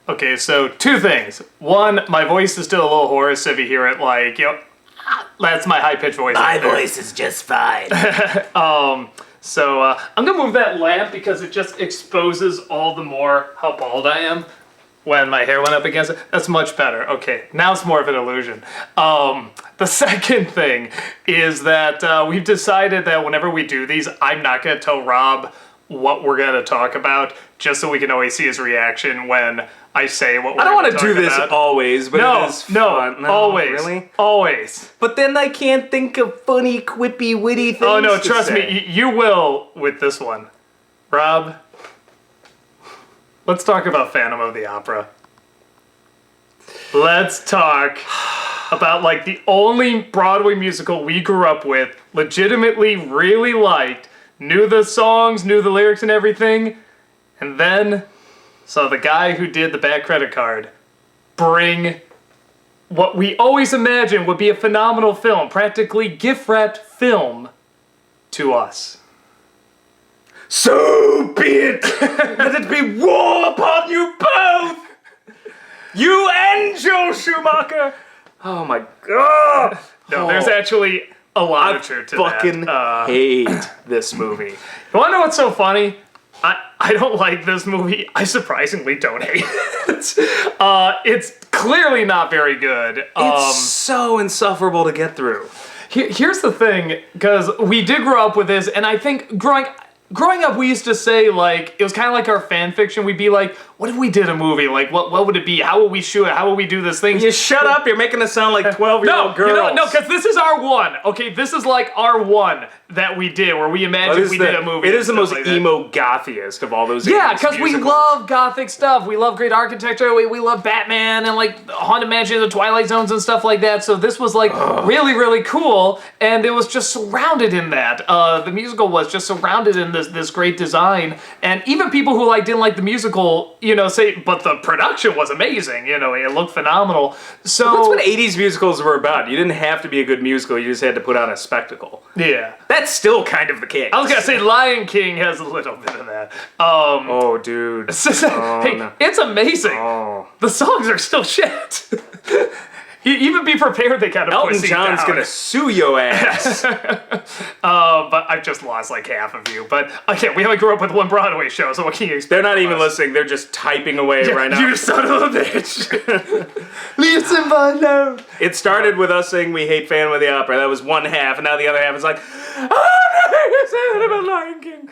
Okay, so two things. One, my voice is still a little hoarse. If you hear it, like, that's my high-pitched voice. My voice is just fine. So I'm gonna move that lamp because it just exposes all the more how bald I am when my hair went up against it. That's much better. Okay, now it's more of an illusion. The second thing is that we've decided that whenever we do these, I'm not gonna tell Rob what we're gonna talk about, just so we can always see his reaction when I say what we're I don't want to do about. this always, but it is fun. No, always. Really? Always. But then I can't think of funny, quippy, witty things. Oh no, to trust say. me, you will with this one. Rob, let's talk about Phantom of the Opera. Let's talk about like the only Broadway musical we grew up with, legitimately really liked, knew the songs, knew the lyrics and everything, and then saw the guy who did the back credit card bring what we always imagined would be a phenomenal film, practically gift-wrapped film, to us. So be it! Let it be war upon you both! You and Joe Schumacher! Oh my god! No, there's actually a lot of truth to fucking that. hate this movie. You wanna know what's so funny? I don't like this movie. I surprisingly don't hate it. It's clearly not very good. It's so insufferable to get through. Here's the thing, because we did grow up with this, and I think growing up, we used to say, like, it was kind of like our fan fiction. We'd be like, what if we did a movie? Like, what would it be? How would we shoot it? How would we do this thing? You shut up, you're making us sound like 12-year-old girls. No, because this is our one. Okay, this is like our one that we did, where we imagined we did a movie. It is the most like emo gothiest of all those. Yeah, because we love gothic stuff. We love great architecture. We love Batman and like Haunted Mansion, the Twilight Zones and stuff like that. So this was like really, really cool, and it was just surrounded in that. The musical was just surrounded in this great design, and even people who like didn't like the musical, say, but the production was amazing. It looked phenomenal. So that's what 80s musicals were about. You didn't have to be a good musical. You just had to put on a spectacle. Yeah. That's still kind of the case. I was gonna say Lion King has a little bit of that. Oh, dude. Hey, no. it's amazing. Oh. The songs are still shit. Even be prepared, they kind of Elton pussy John's down. gonna sue your ass. But I've just lost like half of you. But again, we only grew up with one Broadway show, so what can you expect? They're not from even us? listening. They're just typing away right now. You son of a bitch. Listen, alone. It started with us saying we hate Phantom of the Opera. That was one half, and now the other half is like, Lion King.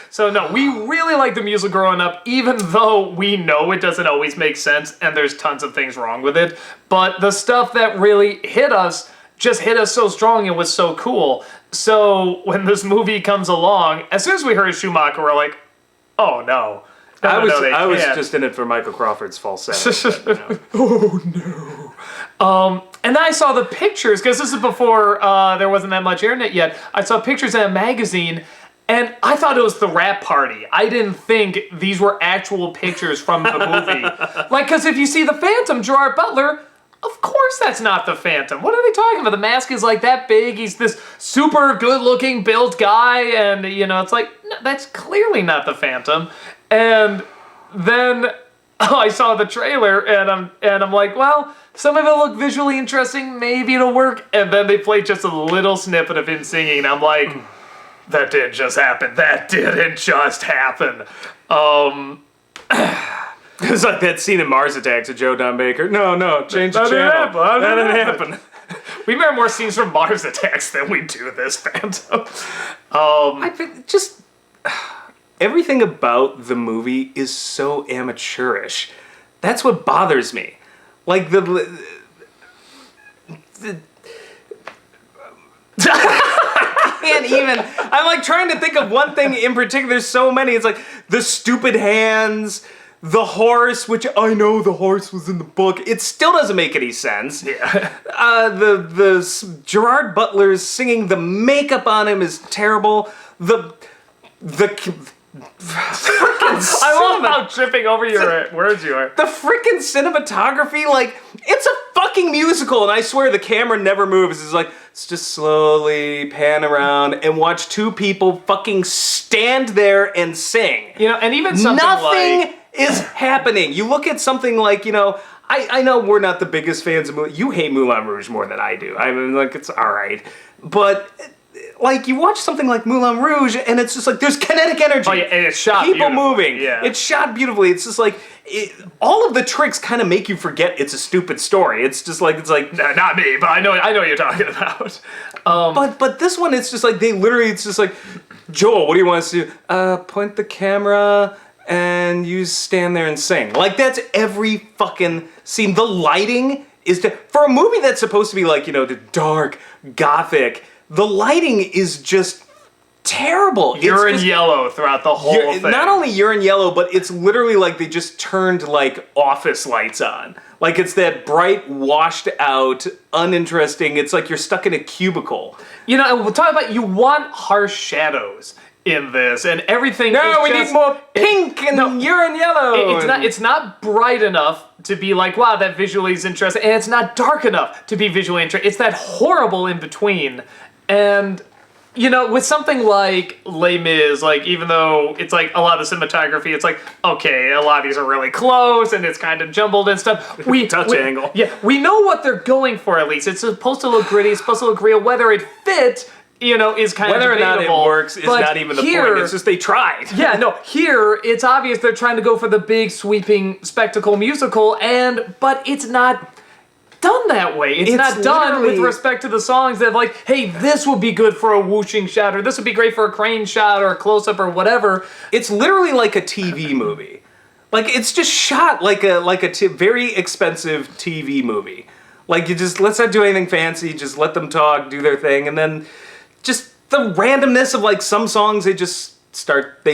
So no, we really like the musical growing up, even though we know it doesn't always make sense and there's tons of things wrong with it. But the stuff that really hit us just hit us so strong and was so cool. So when this movie comes along, as soon as we heard Schumacher, we're like, oh no. I was just in it for Michael Crawford's falsetto. Oh no. And then I saw the pictures, because this is before there wasn't that much internet yet. I saw pictures in a magazine, and I thought it was the rap party. I didn't think these were actual pictures from the movie. Because if you see the Phantom, Gerard Butler, of course that's not the Phantom. What are they talking about? The mask is like that big. He's this super good-looking built guy, and it's like, no, that's clearly not the Phantom. And then I saw the trailer, and I'm like, well, some of it looked visually interesting. Maybe it'll work. And then they played just a little snippet of him singing, and I'm like, that didn't just happen. That didn't just happen. It's like that scene in Mars Attacks with Joe Don Baker. No, change the channel. That didn't happen. We remember more scenes from Mars Attacks than we do this Phantom. I think just everything about the movie is so amateurish. That's what bothers me. Like the can't even. I'm like trying to think of one thing in particular. There's so many. It's like the stupid hands, the horse, which I know the horse was in the book. It still doesn't make any sense. Yeah. The Gerard Butler's singing. The makeup on him is terrible. The I love how tripping over your words you are. The freaking cinematography, like, it's a fucking musical, and I swear the camera never moves. It's like, let's just slowly pan around and watch two people fucking stand there and sing. And even something Nothing like... is happening? You look at something like, I know we're not the biggest fans of Moulin. You hate Moulin Rouge more than I do. I mean, like, it's all right. But, like, you watch something like Moulin Rouge, and it's just like, there's kinetic energy. Oh, yeah, and it's shot People beautifully. moving. Yeah. It's shot beautifully. It's just like, all of the tricks kind of make you forget it's a stupid story. It's just like, Nah, not me, but I know what you're talking about. But this one, it's just like, it's just like, Joel, what do you want us to do? Point the camera, and you stand there and sing. Like, that's every fucking scene. The lighting is, for a movie that's supposed to be like, the dark, gothic, the lighting is just terrible. You're in yellow throughout the whole thing. Not only you're in yellow, but it's literally like they just turned, like, office lights on. Like, it's that bright, washed out, uninteresting, it's like you're stuck in a cubicle. We'll talk about, you want harsh shadows in this, and everything We need more pink, and you're in yellow. It's not bright enough to be like, wow, that visually is interesting, and it's not dark enough to be visually interesting. It's that horrible in between. And, with something like Les Mis, like, even though it's like a lot of the cinematography, it's like, okay, a lot of these are really close, and it's kind of jumbled and stuff. Touch angle. Yeah, we know what they're going for, at least. It's supposed to look gritty, it's supposed to look real. Whether it fits, is kind Whether of debatable. or not it works is not even the point. It's just they tried. Yeah, no, here it's obvious they're trying to go for the big sweeping spectacle musical, but it's not done that way. It's not done with respect to the songs that, like, hey, this would be good for a whooshing shot, or this would be great for a crane shot or a close-up or whatever. It's literally like a TV movie. Like, it's just shot like a very expensive TV movie. Like, let's not do anything fancy, just let them talk, do their thing, and then just the randomness of, like, some songs, they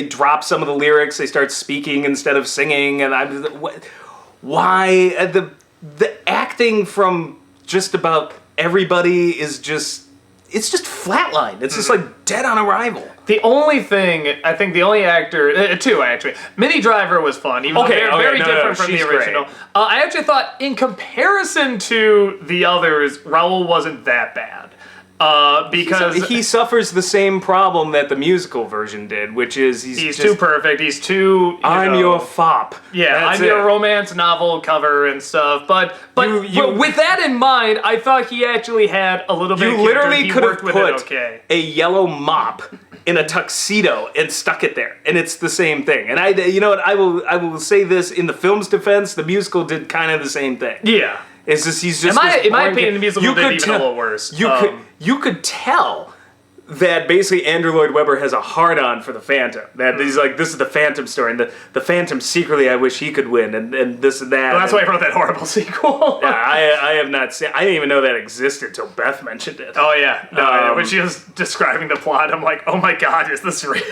drop some of the lyrics, they start speaking instead of singing, and why? The acting from just about everybody is just, it's just flatline. It's just like dead on arrival. The only actor, two actually, Minnie Driver was fun, even though they're very different from the original. I actually thought, in comparison to the others, Raoul wasn't that bad. Because he suffers the same problem that the musical version did, which is he's too perfect. He's too. I'm your fop. Yeah, I'm your romance novel cover and stuff. But with that in mind, I thought he actually had a little bit. You literally could have put a yellow mop in a tuxedo and stuck it there, and it's the same thing. And I will say this in the film's defense: the musical did kind of the same thing. Yeah. It's just he's just. In my opinion, the musical did even a little worse. You could tell that basically Andrew Lloyd Webber has a hard-on for the Phantom. That he's like, this is the Phantom story, and the Phantom secretly I wish he could win, and this and that. Well, that's why I wrote that horrible sequel. Yeah, I have not seen. I didn't even know that existed until Beth mentioned it. Oh yeah, no, when she was describing the plot, I'm like, oh my god, is this real?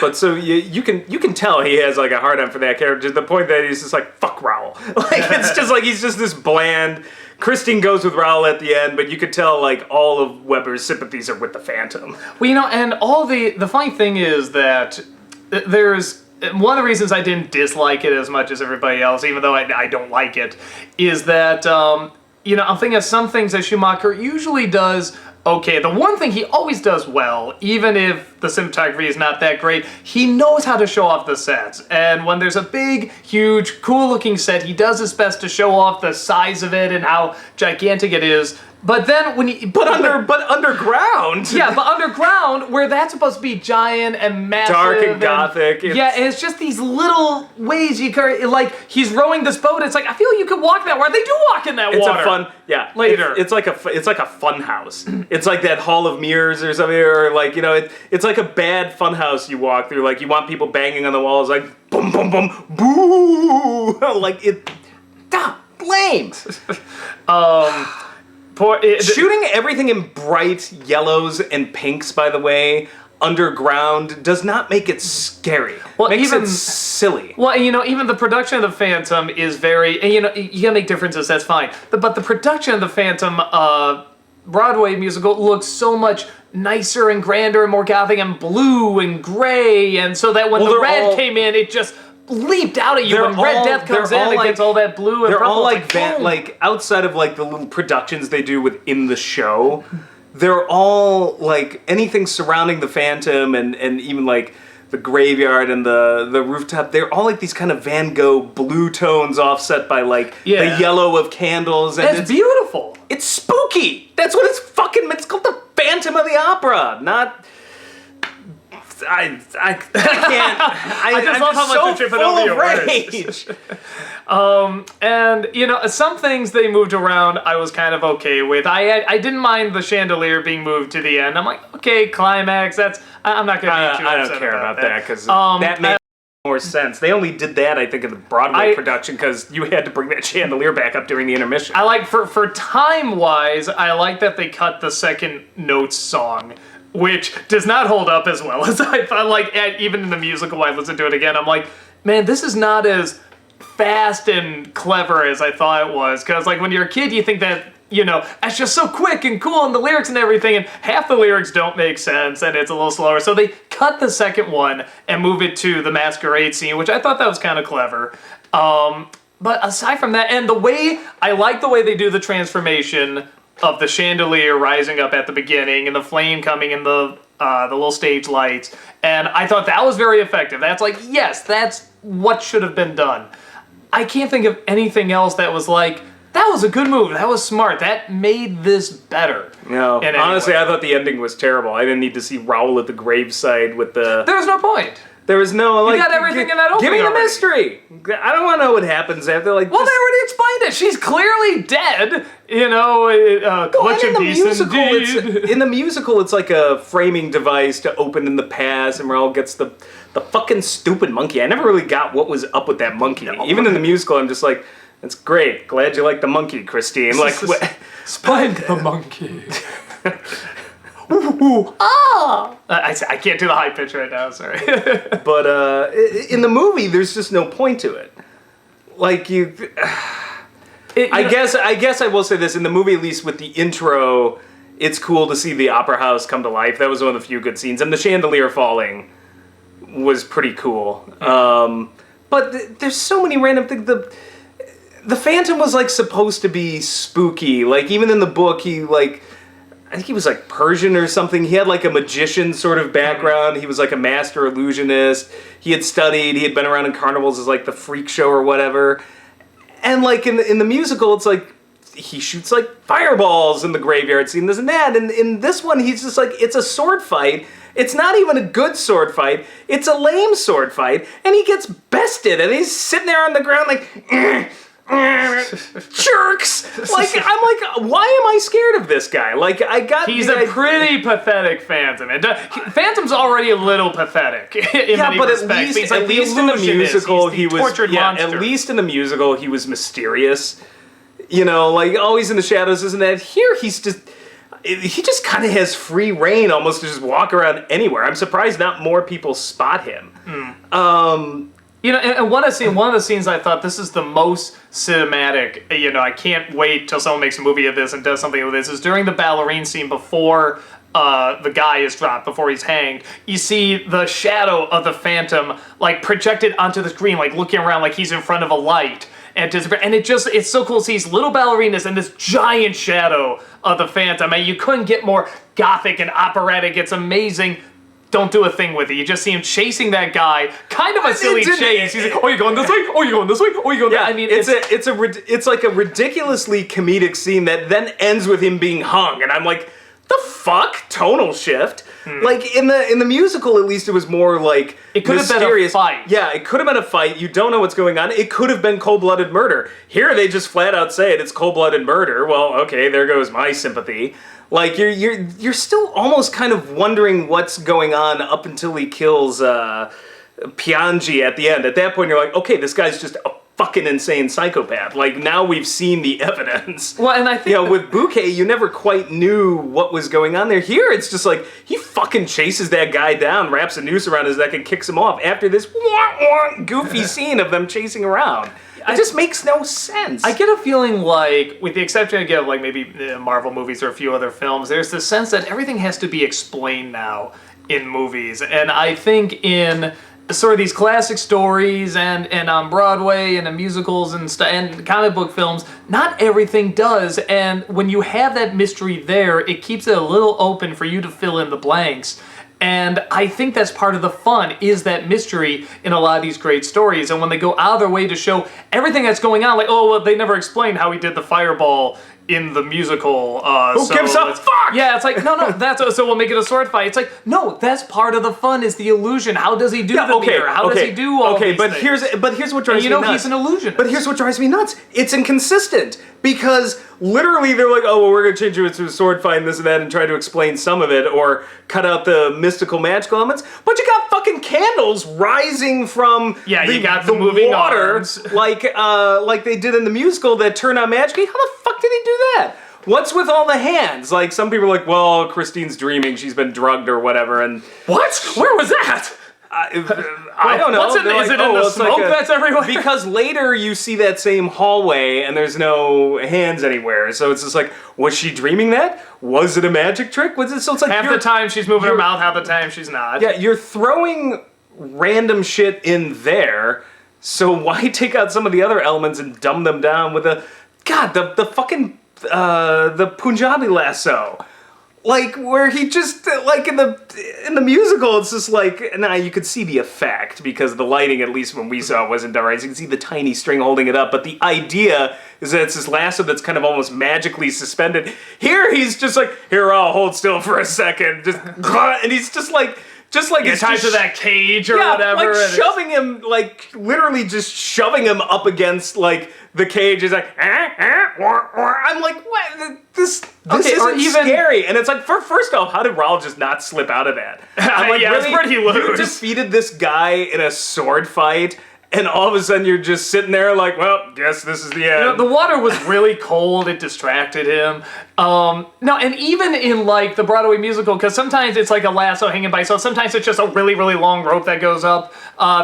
But so you can tell he has like a hard-on for that character to the point that he's just like, fuck Raoul. Like, it's just like he's just this bland. Christine goes with Raoul at the end, but you could tell, like, all of Webber's sympathies are with the Phantom. Well, and all the funny thing is that there's one of the reasons I didn't dislike it as much as everybody else, even though I don't like it, is that, I'm thinking of some things that Schumacher usually does okay. The one thing he always does well, even if the cinematography is not that great, he knows how to show off the sets. And when there's a big, huge, cool-looking set, he does his best to show off the size of it and how gigantic it is. But then when he... But underground! Yeah, but underground, where that's supposed to be giant and massive... Dark and gothic. Yeah, and it's just these little ways you can... Like, he's rowing this boat, it's like, I feel you could walk that water. They do walk in that water. It's a fun... Yeah. Later. It's like a fun house. It's like that Hall of Mirrors or something, or like, it's like a bad fun house you walk through. Like, you want people banging on the walls, like, boom, boom, boom, boo! Like, lame! Shooting everything in bright yellows and pinks, by the way, underground, does not make it scary. Well, makes it silly. Well, even the production of the Phantom is very... And, you gotta make differences, that's fine. But the production of the Phantom Broadway musical looks so much nicer and grander and more gothic and blue and gray, and so that when the red came in, it just... leaped out at you when Red Death comes in and gets all that blue and they're purple. All like that, like outside of like the little productions they do within the show, they're all like anything surrounding the Phantom and even like the graveyard and the rooftop, they're all like these kind of Van Gogh blue tones offset by like the yellow of candles. And it's beautiful. It's spooky. That's what it's called the Phantom of the Opera, not... I can't. I just love how much you're tripping over your words. And you know, some things they moved around I was kind of okay with. I didn't mind the chandelier being moved to the end. I'm like, okay, climax. I'm not gonna be too I upset don't care about that because Um, that makes more sense. They only did that, I think, in the Broadway production because you had to bring that chandelier back up during the intermission. I like for time wise, I like that they cut the second notes song, which does not hold up as well as I thought. Like, even in the musical, I listened to it again, I'm like, man, this is not as fast and clever as I thought it was. Because, like, when you're a kid, you think that, you know, it's just so quick and cool and the lyrics and everything, and half the lyrics don't make sense and it's a little slower. So they cut the second one and move it to the masquerade scene, which I thought that was kind of clever. But aside from that, and I like the way they do the transformation of the chandelier rising up at the beginning and the flame coming in the little stage lights. And I thought that was very effective. That's like, yes, that's what should have been done. I can't think of anything else that was like, that was a good move. That was smart. That made this better. No, honestly, I thought the ending was terrible. I didn't need to see Raoul at the graveside with the... There was no point. There was no, like... You got everything in that opening Give me the already. mystery! I don't want to know what happens after, like... Well, they already explained it. She's clearly dead. You know, clutch in peace indeed. In the musical, it's like a framing device to open in the past, and Raoul gets the fucking stupid monkey. I never really got what was up with that monkey. No. Even in the musical, I'm just like, that's great. Glad you like the monkey, Christine. Like, Spank the monkey. Ooh, ah! I can't do the high pitch right now, sorry. But in the movie, there's just no point to it. Like, I guess I will say this. In the movie, at least with the intro, it's cool to see the opera house come to life. That was one of the few good scenes. And the chandelier falling was pretty cool. But there's so many random things. The Phantom was, like, supposed to be spooky. Like, even in the book, I think he was like Persian or something. He had like a magician sort of background. He was like a master illusionist. He had been around in carnivals as like the freak show or whatever. And like in the musical, it's like he shoots like fireballs in the graveyard scene, this and that. And in this one, he's just like, it's a sword fight. It's not even a good sword fight. It's a lame sword fight. And he gets bested and he's sitting there on the ground like... jerks! Like, I'm like, why am I scared of this guy? Like, He's a pretty pathetic Phantom. And Phantom's already a little pathetic in many respects. At least in the musical, he was tortured monster. At least in the musical, he was mysterious. You know, like, always in the shadows, isn't that? Here, he just kind of has free reign almost to just walk around anywhere. I'm surprised not more people spot him. You know, and one of the scenes I thought, this is the most cinematic, you know, I can't wait till someone makes a movie of this and does something with this, is during the ballerine scene before the guy is dropped, before he's hanged. You see the shadow of the Phantom, like, projected onto the screen, like, looking around like he's in front of a light. And it's so cool to see these little ballerinas and this giant shadow of the Phantom. And you couldn't get more gothic and operatic. It's amazing. Don't do a thing with it. You just see him chasing that guy. Kind of a silly chase. He's like, oh, you're going this way? Oh, you're going this way? Oh, you're going that way? I mean, it's like a ridiculously comedic scene that then ends with him being hung. And I'm like, the fuck? Tonal shift. Like, in the musical, at least, it was more like it could mysterious. Have been a fight. Yeah, it could have been a fight. You don't know what's going on. It could have been cold-blooded murder. Here, they just flat out say it's cold-blooded murder. Well, okay, there goes my sympathy. Like, you're still almost kind of wondering what's going on up until he kills Piangi at the end. At that point, you're like, okay, this guy's just a fucking insane psychopath. Like, now we've seen the evidence. Well, and I think... You know, with Bouquet, you never quite knew what was going on there. Here, it's just like, he fucking chases that guy down, wraps a noose around his neck, and kicks him off after this goofy scene of them chasing around. It just makes no sense. I get a feeling like, with the exception of like maybe Marvel movies or a few other films, there's this sense that everything has to be explained now in movies. And I think in sort of these classic stories and on Broadway and in musicals and comic book films, not everything does. And when you have that mystery there, it keeps it a little open for you to fill in the blanks. And I think that's part of the fun, is that mystery in a lot of these great stories. And when they go out of their way to show everything that's going on, like, oh, well, they never explained how he did the fireball in the musical. Who gives a fuck? Yeah, it's like, no, that's so we'll make it a sword fight. It's like, no, that's part of the fun, is the illusion. How does he do the mirror? How does he do all these but things? here's what drives And me you know nuts. he's an illusionist. But here's what drives me nuts. It's inconsistent. Because literally they're like, oh, well, we're going to change it to a sword fight and this and that and try to explain some of it or cut out the mystical magical elements. But you got fucking candles rising from you got the moving water arms. like they did in the musical that turn on magically. How the fuck did he do that? What's with all the hands? Like, some people are like, well, Christine's dreaming, she's been drugged or whatever, and... What? Where was that? I don't know. Is it in the smoke that's everywhere? Because later you see that same hallway and there's no hands anywhere. So it's just like, was she dreaming that? Was it a magic trick? Was it? So it's like half the time she's moving her mouth, half the time she's not. Yeah, you're throwing random shit in there. So why take out some of the other elements and dumb them down with the fucking the Punjabi lasso? Like, where he just, like, in the musical, it's just like, now you could see the effect, because the lighting, at least when we saw it, wasn't done right. So you can see the tiny string holding it up, but the idea is that it's this lasso that's kind of almost magically suspended. Here, he's just like, here, I'll hold still for a second, just, and he's just like it's tied to that cage or whatever. Like shoving him, like, literally just shoving him up against, like, the cage is like, I'm like, what? This isn't even scary. And it's like, first off, how did Raoul just not slip out of that? I'm like, yeah, really? it's pretty loose. You defeated this guy in a sword fight, and all of a sudden you're just sitting there like, well, guess this is the end. You know, the water was really cold. It distracted him. No, and even in, like, the Broadway musical, because sometimes it's like a lasso hanging by, so sometimes it's just a really, really long rope that goes up.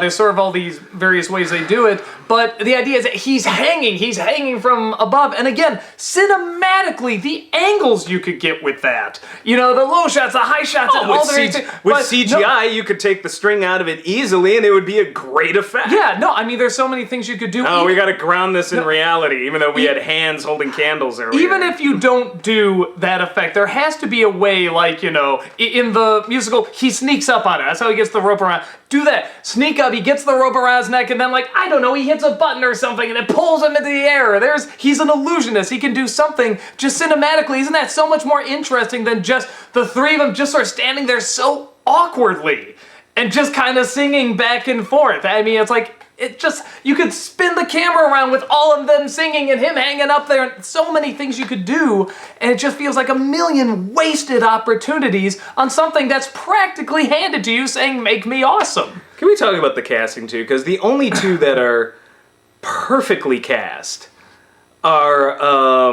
There's sort of all these various ways they do it, but the idea is that he's hanging from above, and again, cinematically, the angles you could get with that. You know, the low shots, the high shots, and all the with CGI, you could take the string out of it easily, and it would be a great effect. Yeah, no, I mean, there's so many things you could do. Oh, we gotta ground this in reality, even though we had hands holding candles earlier. Even if you don't do that effect, there has to be a way, like, you know, in the musical, he sneaks up on it. That's how he gets the rope around. Do that. Sneak up, he gets the rope around his neck, and then, like, I don't know, he hits a button or something, and it pulls him into the air. He's an illusionist. He can do something just cinematically. Isn't that so much more interesting than just the three of them just sort of standing there so awkwardly and just kind of singing back and forth? I mean, it's like, you could spin the camera around with all of them singing and him hanging up there, and so many things you could do, and it just feels like a million wasted opportunities on something that's practically handed to you saying, make me awesome. Can we talk about the casting too? Because the only two that are perfectly cast are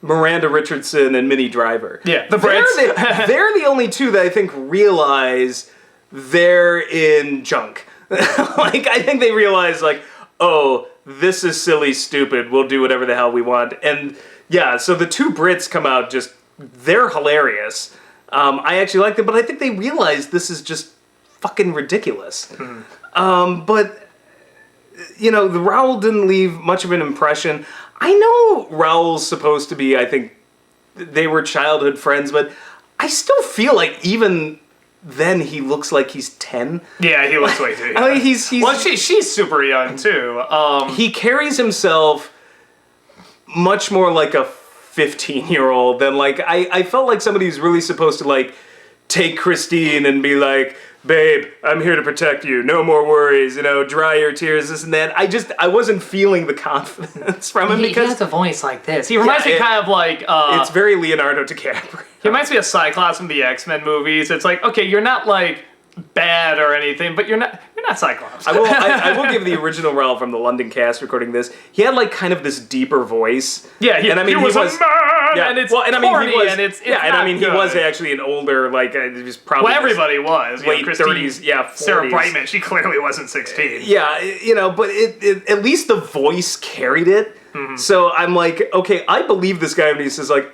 Miranda Richardson and Minnie Driver. Yeah, the Brits. They're the only two that I think realize they're in junk. Like, I think they realize, like, oh, this is silly, stupid, we'll do whatever the hell we want. And, yeah, so the two Brits come out they're hilarious. I actually like them, but I think they realize this is just fucking ridiculous. But, you know, the Raoul didn't leave much of an impression. I know Raoul's supposed to be, I think, they were childhood friends, but I still feel like even then he looks like he's 10. Yeah, he looks way too young. I mean, he's well, she's super young too. He carries himself much more like a 15-year-old than, like, I felt like somebody who's really supposed to, like, take Christine and be like, babe, I'm here to protect you, no more worries, you know, dry your tears, this and that. I wasn't feeling the confidence from him because he has a voice like this. He reminds me kind of like it's very Leonardo DiCaprio. He reminds me of Cyclops from the X-Men movies. It's like, okay, you're not like bad or anything, but you're not Cyclops. I will give the original Raoul from the London cast recording this. He had, like, kind of this deeper voice. Yeah, he was a man, yeah, and it's well, and I mean, corny, he was, and it's yeah, and I mean, good. he was actually an older, like, he was probably everybody was late 30s, yeah, 40s. Sarah Brightman, she clearly wasn't 16. Yeah, you know, but it at least the voice carried it. Mm-hmm. So I'm like, okay, I believe this guy when he says, like,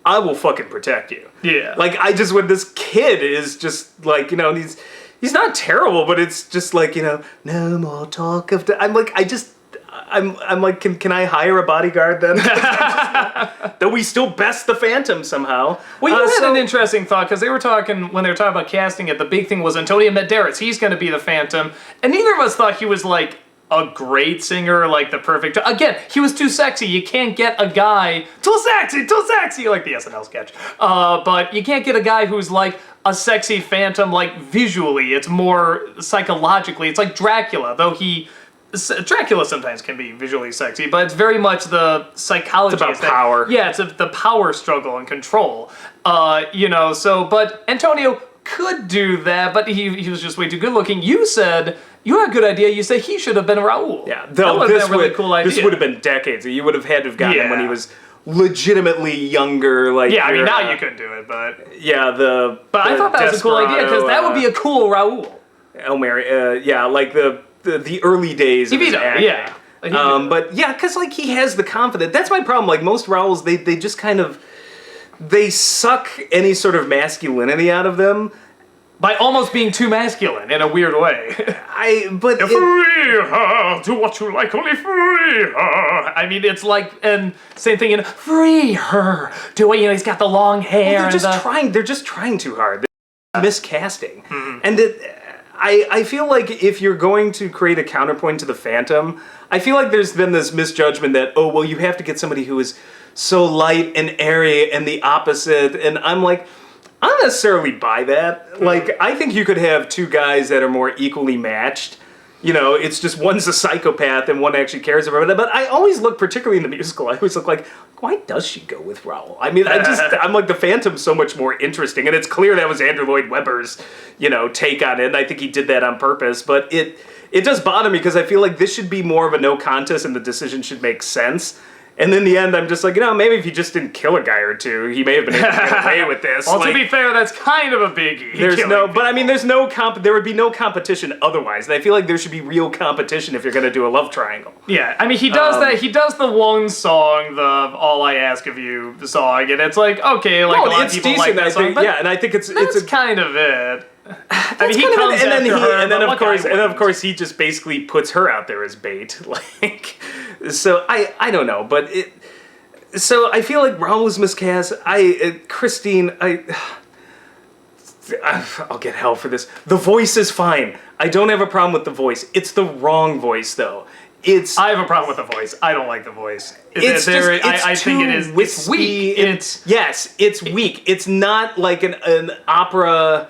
I will fucking protect you. Yeah. Like, when this kid is just, like, you know, he's not terrible, but it's just like, you know, no more talk of... I'm like, I'm like, can I hire a bodyguard then? Though we still best the Phantom somehow. Well, you had an interesting thought, because when they were talking about casting it, the big thing was Antonio Banderas. He's going to be the Phantom. And neither of us thought he was, like, a great singer, like the perfect... Again, he was too sexy. You can't get a guy... Too sexy! Like the SNL sketch. But you can't get a guy who's, like, a sexy Phantom, like, visually. It's more psychologically. It's like Dracula, though Dracula sometimes can be visually sexy, but it's very much the psychology. It's about power. Yeah, it's the power struggle and control. But Antonio could do that, but he was just way too good looking. You said, you had a good idea, you said he should have been Raoul. Yeah, though that would have been a really cool idea. This would have been decades. You would have had to have gotten him when he was legitimately younger. Like now you couldn't do it, but... Yeah, But I thought that was a cool idea, because that would be a cool Raoul. Like the early days of his acting. Yeah. But yeah, because like he has the confidence. That's my problem. Like most Raouls, they just kind of they suck any sort of masculinity out of them by almost being too masculine in a weird way. Do what you like, only free her. I mean, it's like, and same thing in free her. He's got the long hair. Well, they're just trying too hard. They're miscasting, and I feel like if you're going to create a counterpoint to the Phantom, I feel like there's been this misjudgment that, you have to get somebody who is so light and airy and the opposite, and I'm like, I don't necessarily buy that. Like, I think you could have two guys that are more equally matched. It's just one's a psychopath and one actually cares about it. But I always look, particularly in the musical, I always look like, why does she go with Raoul? I mean, I'm like, the Phantom's so much more interesting. And it's clear that was Andrew Lloyd Webber's, take on it. And I think he did that on purpose. But it does bother me because I feel like this should be more of a no contest and the decision should make sense. And in the end, I'm just like, maybe if he just didn't kill a guy or two, he may have been able to get away with this. Well, to be fair, that's kind of a biggie. There would be no competition otherwise. And I feel like there should be real competition if you're going to do a love triangle. Yeah, I mean, he does that. He does the one song, the "All I Ask of You" song, and it's like, okay, like a lot of people like that song, but yeah, and I think it's kind of it. I mean, he comes after her, and then of course he just basically puts her out there as bait. Like, so I don't know, but so I feel like Raoul was miscast. Christine, I'll get hell for this. The voice is fine. I don't have a problem with the voice. It's the wrong voice though. I have a problem with the voice. I don't like the voice. I think it is. It's weak. It's weak. It's not like an opera.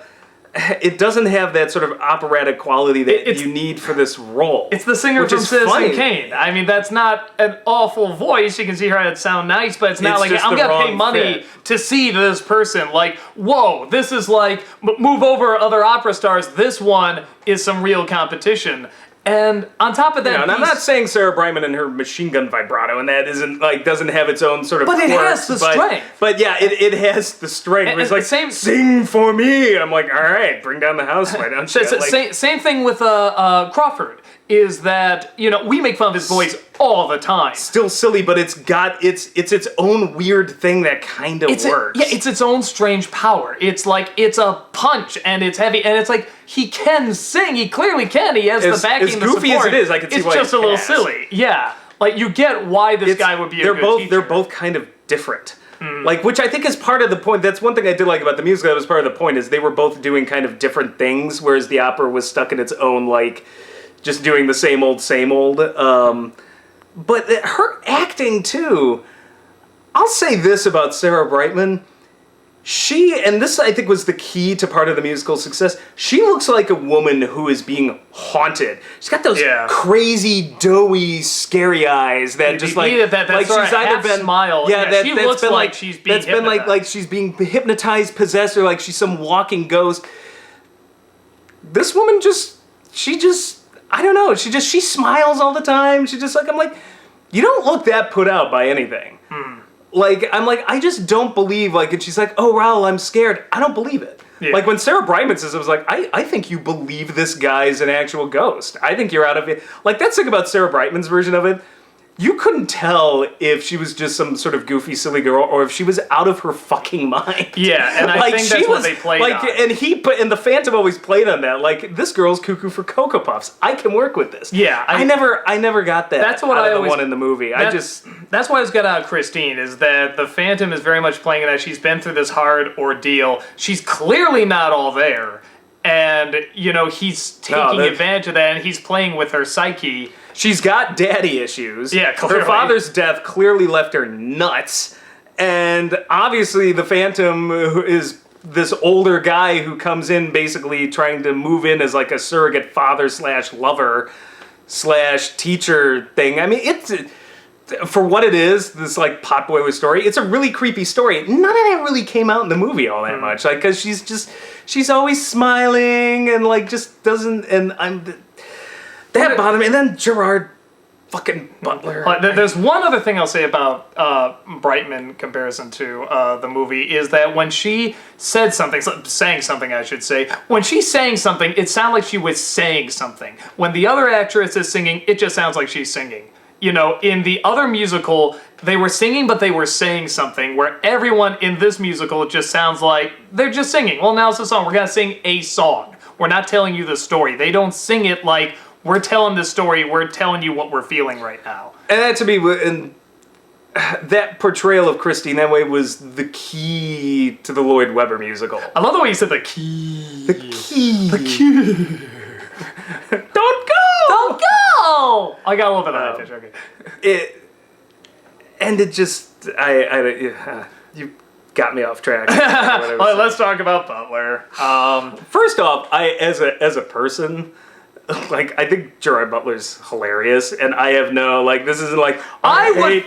It doesn't have that sort of operatic quality that you need for this role. It's the singer from Citizen Kane. I mean, that's not an awful voice. You can see her and it sound nice, but it's not like I'm going to pay money to see this person. Like, whoa, this is like, move over other opera stars. This one is some real competition. And on top of that, and I'm not saying Sarah Brightman and her machine gun vibrato, and that isn't like doesn't have its own sort of. But it has the strength. But yeah, it has the strength. It's like sing for me. I'm like, all right, bring down the house, why don't you? Same thing with Crawford. Is that we make fun of his voice all the time. Still silly, but it's its own weird thing that kind of works. It's its own strange power. It's like it's a punch and it's heavy and it's like he can sing. He clearly can. He has the backing, the support. As goofy as it is, I can see why it's just a little silly. Yeah, like you get why this guy would be a good teacher. They're both kind of different. Like, which I think is part of the point. That's one thing I did like about the musical. That was part of the point is they were both doing kind of different things, whereas the opera was stuck in its own like. Just doing the same old. But her acting, too. I'll say this about Sarah Brightman. And this I think was the key to part of the musical's success, she looks like a woman who is being haunted. She's got those crazy, doughy, scary eyes that just like she's either been smile. Yeah, she looks like she's being hypnotized. Been like she's being hypnotized, possessed, or like she's some walking ghost. This woman I don't know. She smiles all the time. I'm like, you don't look that put out by anything. Like, I just don't believe, like, and she's like, oh, Raoul, I'm scared. I don't believe it. Yeah. Like, when Sarah Brightman says it, I was like, I think you believe this guy's an actual ghost. I think you're out of it. Like, that's the thing about Sarah Brightman's version of it. you couldn't tell if she was just some sort of goofy, silly girl or if she was out of her fucking mind. Yeah, and I think that's what they played on. And the Phantom always played on that. Like, this girl's cuckoo for Cocoa Puffs. I can work with this. Yeah, I never got that. That's what out I of the always one in the movie. That's why I was good out Christine, is that the Phantom is very much playing that she's been through this hard ordeal. She's clearly not all there. And, he's taking advantage of that, and he's playing with her psyche. She's got daddy issues. Yeah, clearly. Her father's death clearly left her nuts. And obviously the Phantom is this older guy who comes in basically trying to move in as like a surrogate father / lover / teacher thing. I mean, it's... For what it is, this like potboiler story, it's a really creepy story. None of that really came out in the movie all that much. Like, because she's always smiling and like just doesn't... And that bothered me. And then Gerard fucking Butler. There's one other thing I'll say about Brightman comparison to the movie is that when she sang something, I should say, when she sang something, it sounded like she was saying something. When the other actress is singing, it just sounds like she's singing. In the other musical, they were singing, but they were saying something, where everyone in this musical just sounds like they're just singing. Well, now it's a song. We're going to sing a song. We're not telling you the story. They don't sing it like, we're telling the story, we're telling you what we're feeling right now. And that to me, and that portrayal of Christine that way was the key to the Lloyd Webber musical. I love the way you said the key. The key. The key. Don't go! Don't go! I got a little bit of that picture, okay. It just, you got me off track. Well, let's talk about Butler. First off, as a person, like, I think Gerard Butler's hilarious, and I have this isn't like, I would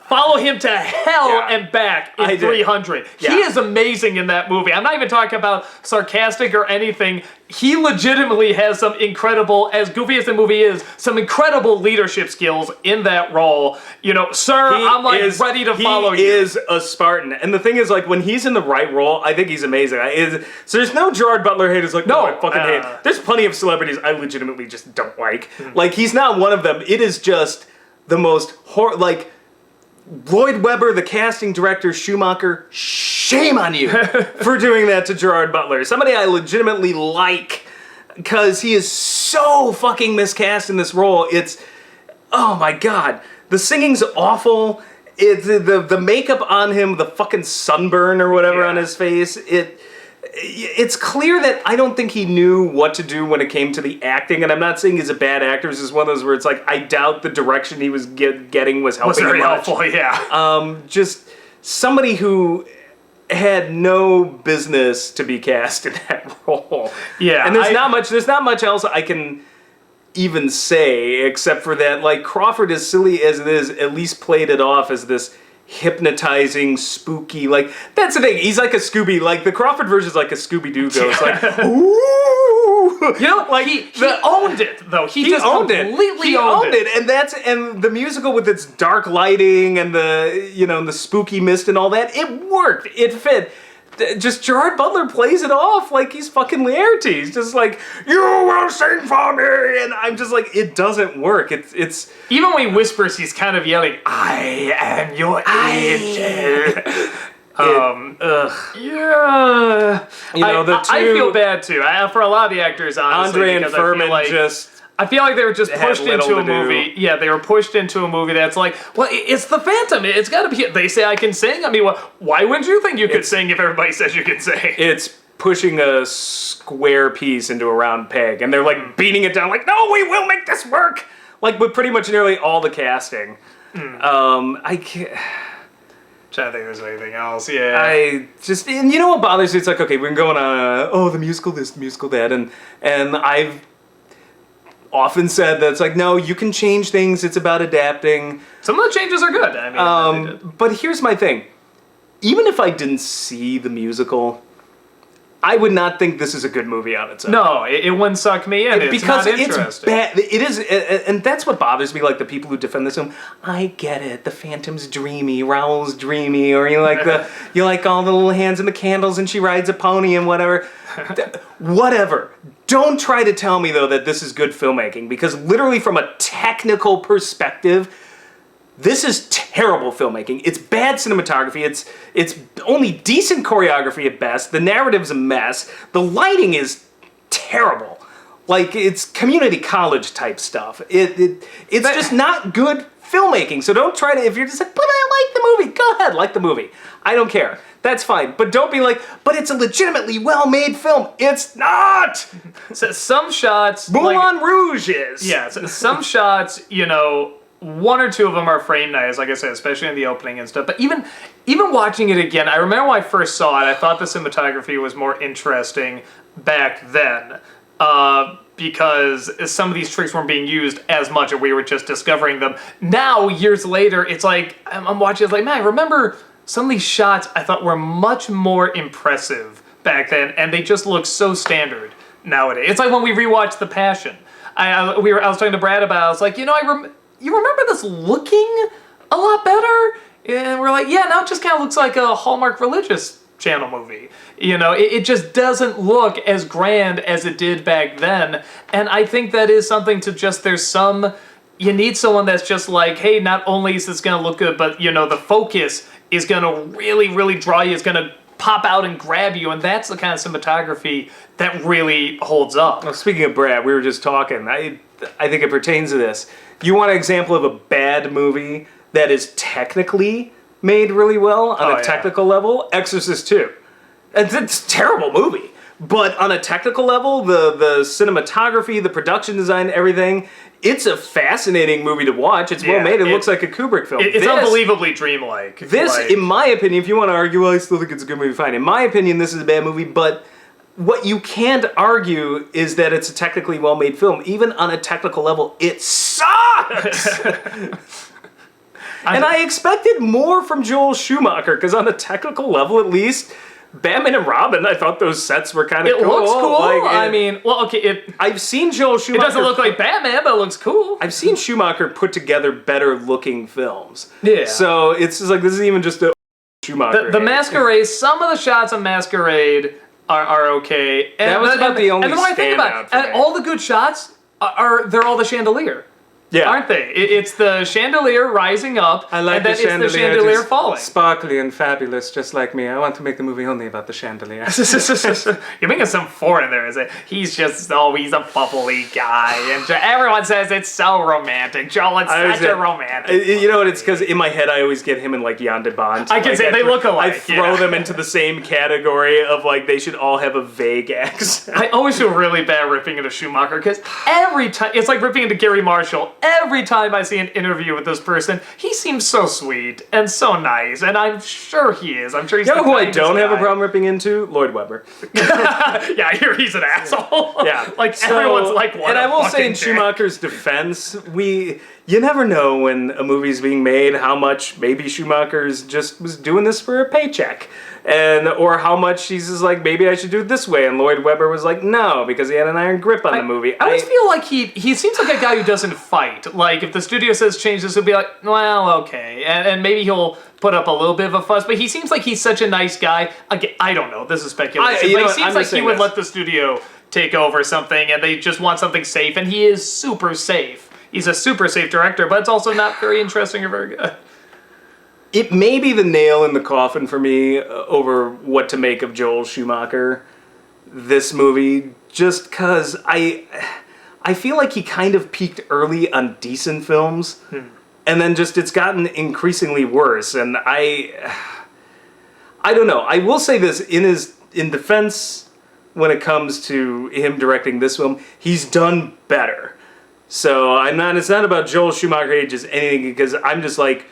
follow him to hell and back in 300. Yeah. He is amazing in that movie. I'm not even talking about sarcastic or anything. He legitimately has some incredible, as goofy as the movie is, some incredible leadership skills in that role. Sir, I'm ready to follow you. He is a Spartan. And the thing is, like, when he's in the right role, I think he's amazing. So there's no Gerard Butler haters like, no, I fucking hate. There's plenty of celebrities I legitimately just don't like. Like, he's not one of them. It is just the most Lloyd Webber, the casting director, Schumacher, shame on you for doing that to Gerard Butler. Somebody I legitimately like, because he is so fucking miscast in this role. It's, oh my god. The singing's awful. The makeup on him, the fucking sunburn or whatever on his face, it's clear that I don't think he knew what to do when it came to the acting, and I'm not saying he's a bad actor. It's just one of those where it's like, I doubt the direction he was getting was helping him much. Helpful, yeah. Just somebody who had no business to be cast in that role. Yeah. And there's not much else I can even say except for that, like, Crawford, as silly as it is, at least played it off as this hypnotizing, spooky, like, that's the thing, he's like a Scooby, like, the Crawford version is like a Scooby-Doo ghost, like, ooh! Like, he owned it, though. He just owned completely it. owned it. And the musical with its dark lighting and the spooky mist and all that, it worked, it fit. Just Gerard Butler plays it off like he's fucking Laertes. He's just like, you will sing for me, and I'm just like, it doesn't work. It's even when he whispers, he's kind of yelling, "I am your angel." Yeah. I feel bad too. For a lot of the actors, honestly, Andre and Furman I feel like they were just pushed into a movie. Yeah, they were pushed into a movie that's like, well, it's the Phantom. It's got to be. They say I can sing. I mean, why wouldn't you think you could sing if everybody says you can sing? It's pushing a square piece into a round peg, and they're like beating it down, like, no, we will make this work. Like, with pretty much nearly all the casting. I can't. Trying to think if there's anything else. Yeah. And you know what bothers me? It's like, okay, we're going on, the musical this, the musical that, and I've often said that it's like, no, you can change things. It's about adapting. Some of the changes are good. I mean, but here's my thing. Even if I didn't see the musical, I would not think this is a good movie on its own. No, it wouldn't suck me in. It's not interesting. It's bad. It is, and that's what bothers me. Like the people who defend this film, I get it. The Phantom's dreamy, Raoul's dreamy, or you like all the little hands and the candles, and she rides a pony and whatever. Whatever. Don't try to tell me though that this is good filmmaking, because literally from a technical perspective, This is terrible filmmaking. It's bad cinematography. It's only decent choreography at best. The narrative's a mess. The lighting is terrible. Like, it's community college type stuff. It's just not good filmmaking. So don't try to, if you're just like, but I like the movie, go ahead, like the movie. I don't care. That's fine. But don't be like, but it's a legitimately well-made film. It's not! So some shots... Moulin Rouge is. Yeah, so some shots, you know, one or two of them are framed nice, like I said, especially in the opening and stuff. But even watching it again, I remember when I first saw it, I thought the cinematography was more interesting back then. Because some of these tricks weren't being used as much, or we were just discovering them. Now, years later, it's like, I'm watching, it's like, man, I remember some of these shots I thought were much more impressive back then, and they just look so standard nowadays. It's like when we rewatched The Passion. I was talking to Brad about it, I was like, you know, you remember this looking a lot better? And we're like, yeah, now it just kind of looks like a Hallmark religious channel movie. You know, it just doesn't look as grand as it did back then. And I think that is something to just, you need someone that's just like, hey, not only is this going to look good, but, you know, the focus is going to really, really draw you. It's going to pop out and grab you. And that's the kind of cinematography that really holds up. Well, speaking of Brad, we were just talking. I think it pertains to this. You want an example of a bad movie that is technically made really well on a technical level? Exorcist 2. It's a terrible movie. But on a technical level, the cinematography, the production design, everything, it's a fascinating movie to watch. It's well made. It looks like a Kubrick film. It's unbelievably dreamlike. In my opinion, if you want to argue, well, I still think it's a good movie, fine. In my opinion, this is a bad movie, but what you can't argue is that it's a technically well-made film. Even on a technical level, it sucks! And I expected more from Joel Schumacher, because on a technical level, at least, Batman and Robin, I thought those sets were kind of cool. It looks cool. Like, I've seen Joel Schumacher... It doesn't look like Batman, but it looks cool. I've seen Schumacher put together better-looking films. Yeah. So it's just like, this is even just a Schumacher. The Masquerade, some of the shots of Masquerade are okay. And that was about the only standout for me. All the good shots, they're all the chandelier. Yeah. Aren't they? It's the chandelier rising up, I like and then the chandelier, it's the chandelier falling. Sparkly and fabulous, just like me. I want to make the movie only about the chandelier. You're making some foreign there, is it? He's a bubbly guy, and everyone says it's so romantic. Joel, it's such a romantic. You know what? It's because in my head I always get him and like Jan de Bont. I can say they look alike. I throw them into the same category of like they should all have a vague accent. I always feel really bad ripping into Schumacher because every time it's like ripping into Gary Marshall. Every time I see an interview with this person, he seems so sweet and so nice, and I'm sure he is. I'm sure he's. You know who I don't have a problem ripping into? Lloyd Webber. Yeah, he's an asshole. Yeah, like everyone's like, what? And I will say in Schumacher's defense, you never know when a movie's being made how much maybe Schumacher's just was doing this for a paycheck. Or how much she's just like, maybe I should do it this way. And Lloyd Webber was like, no, because he had an iron grip on the movie. I always feel like he seems like a guy who doesn't fight. Like, if the studio says change this, he'll be like, well, okay. And maybe he'll put up a little bit of a fuss. But he seems like he's such a nice guy. Again, I don't know. This is speculation. But he seems like he would let the studio take over something, and they just want something safe. And he is super safe. He's a super safe director, but it's also not very interesting or very good. It may be the nail in the coffin for me over what to make of Joel Schumacher, this movie, just because I feel like he kind of peaked early on decent films, and then just it's gotten increasingly worse, and I don't know. I will say this, in defense, when it comes to him directing this film, he's done better. So it's not about Joel Schumacher ages anything, because I'm just like,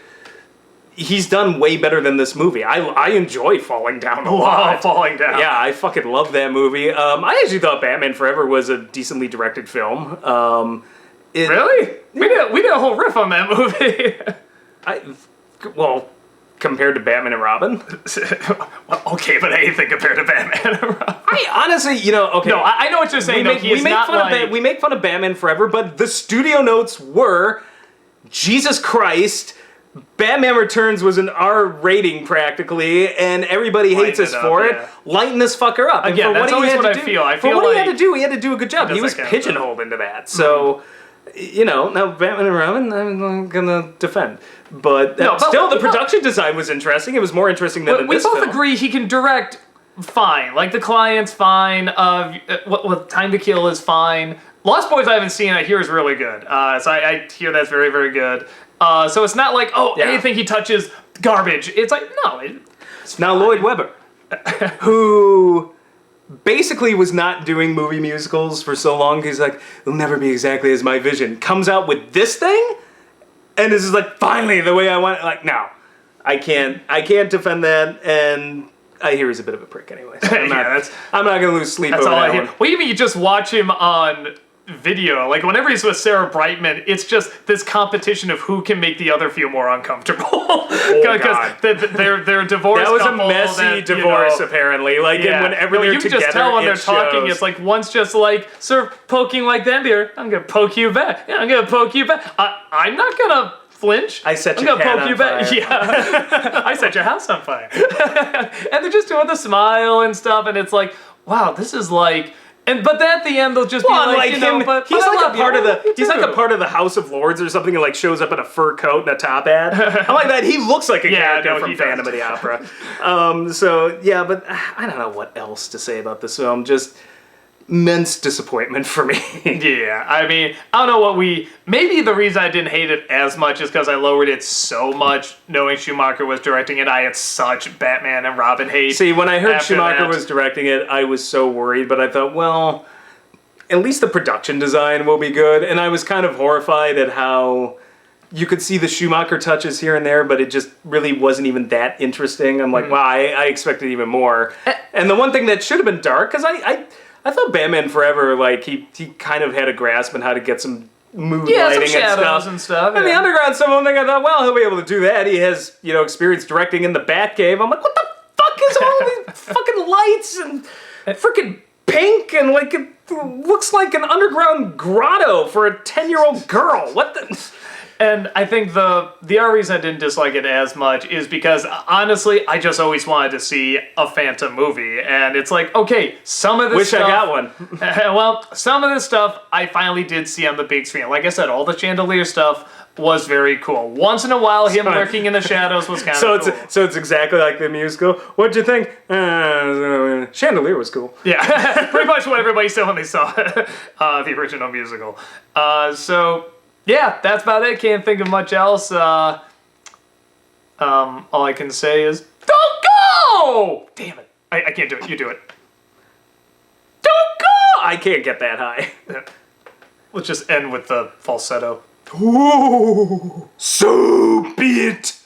he's done way better than this movie. I enjoy Falling Down a lot. Falling Down. Yeah, I fucking love that movie. I actually thought Batman Forever was a decently directed film. Really? Yeah. We did a whole riff on that movie. Compared to Batman and Robin. Well, okay, but anything compared to Batman and Robin. I honestly, okay. No, I know what you're saying. We make fun of Batman Forever, but the studio notes were, Jesus Christ, Batman Returns was an R rating practically, and everybody hates us for it. Lighten this fucker up. Again, that's always what I feel. I feel for what like he had to do a good job. He was pigeonholed into that. So, now Batman and Robin, I'm gonna defend. But, No, but still, the we production design was interesting. It was more interesting than in We this both film. agree he can direct fine. Like, The Client's fine. What Time to Kill is fine. Lost Boys I haven't seen. I hear is really good. So I hear that's very, very good. So it's not like, anything he touches, garbage. It's like, no. Now, Lloyd Webber, who basically was not doing movie musicals for so long, he's like, it'll never be exactly as my vision, comes out with this thing, and this is like, finally, the way I want it. Like, no, I can't defend that, and I hear he's a bit of a prick anyway. So I'm not going to lose sleep over That's all I that hear. one. Well, even you just watch him on video, like whenever he's with Sarah Brightman, it's just this competition of who can make the other feel more uncomfortable. God. they're a divorced That was a couple messy that, divorce, apparently. Like, and whenever they're you can together, just tell when it they're talking. shows. It's like one's just like sort of poking like that. Here, I'm gonna poke you back. Yeah, I'm gonna poke you back. I'm not gonna flinch. I set I'm your gonna cat poke on you back. fire. Yeah, I set your house on fire. And they're just doing the smile and stuff, and it's like, wow, this is like. But then at the end they'll just be like, you know, but he's I like love a part you. of the You he's like too. a part of the House of Lords or something, and like shows up in a fur coat and a top hat. I like that. He looks like a character no, from he does. Phantom of the Opera. So yeah, but I don't know what else to say about this film. Just immense disappointment for me. Yeah, I mean, I don't know what maybe the reason I didn't hate it as much is because I lowered it so much knowing Schumacher was directing it. I had such Batman and Robin hate. See, when I heard after Schumacher that. was directing it, I was so worried, but I thought, well, at least the production design will be good. And I was kind of horrified at how you could see the Schumacher touches here and there, but it just really wasn't even that interesting. I'm like, wow, I expected even more. And the one thing that should have been dark, because I thought Batman Forever, like, he kind of had a grasp on how to get some mood lighting some shadows and stuff. and And the underground, some thing I thought, well, he'll be able to do that. He has, experience directing in the Batcave. I'm like, what the fuck is all these fucking lights and freaking pink and like it looks like an underground grotto for a 10-year-old girl. What the? And I think the other reason I didn't dislike it as much is because, honestly, I just always wanted to see a Phantom movie. And it's like, okay, some of this Wish stuff... I got one. Well, some of this stuff I finally did see on the big screen. Like I said, all the chandelier stuff was very cool. Once in a while, him lurking in the shadows was kind of cool. So it's exactly like the musical. What'd you think? Chandelier was cool. Yeah, pretty much what everybody said when they saw the original musical. So... yeah, that's about it. Can't think of much else. All I can say is, don't go! Damn it. I can't do it. You do it. Don't go! I can't get that high. Let's just end with the falsetto. Ooh, so be it.